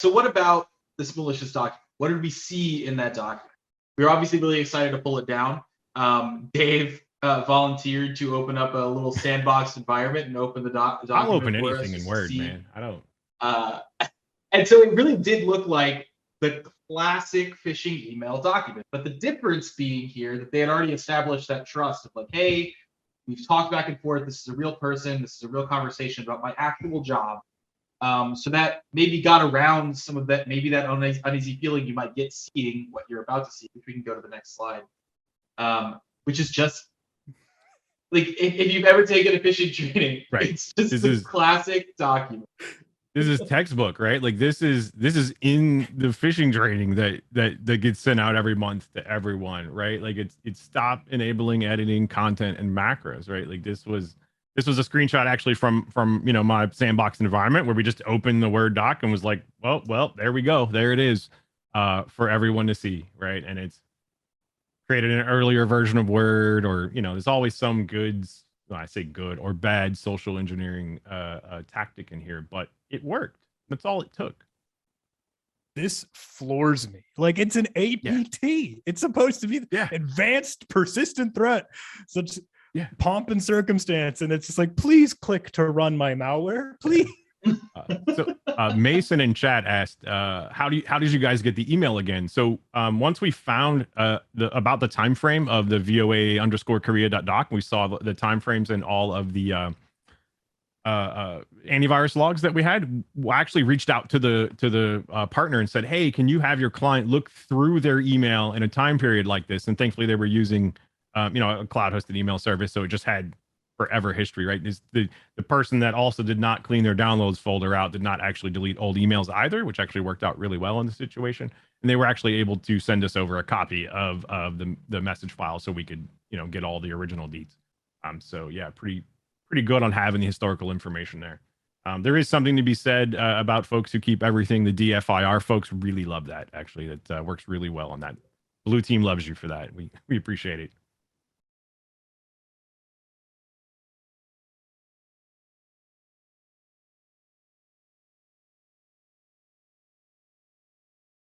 So what about this malicious document? What did we see in that document? We were obviously really excited to pull it down. Dave volunteered to open up a little sandbox environment and open the document. I'll open for us anything in just to Word, see. man. I don't. Uh, and so it really did look like the classic phishing email document. But the difference being here that they had already established that trust of like, hey, we've talked back and forth. This is a real person. This is a real conversation about my actual job. So that maybe got around some of that, maybe that uneasy feeling you might get seeing what you're about to see, which we can go to the next slide, which is just like if you've ever taken a phishing training, Right. it's just this classic document. This is textbook, right? Like this is in the phishing training that gets sent out every month to everyone, right? Like it's stop enabling editing content and macros, right? Like this was a screenshot actually from my sandbox environment where we just opened the Word doc and was like, well, there we go, there it is, for everyone to see, right? And it's created an earlier version of Word, or there's always some goods. Well, I say good or bad social engineering tactic in here, but it worked. That's all it took. This floors me. Like it's an APT. Yeah. It's supposed to be advanced persistent threat. Such pomp and circumstance, and it's just like, please click to run my malware, please. So Mason in chat asked, how did you guys get the email again? So once we found about the time frame of the VOA_Korea.doc, we saw the time frames in all of the antivirus logs that we had. We actually reached out to the partner and said, hey, can you have your client look through their email in a time period like this? And thankfully they were using a cloud hosted email service, so it just had forever history, right? Is the person that also did not clean their downloads folder out did not actually delete old emails either, which actually worked out really well in the situation. And they were actually able to send us over a copy of the message file so we could get all the original deets. So yeah, pretty good on having the historical information there. There is something to be said about folks who keep everything. The DFIR folks really love that. Actually, that works really well on that. Blue team loves you for that. We appreciate it.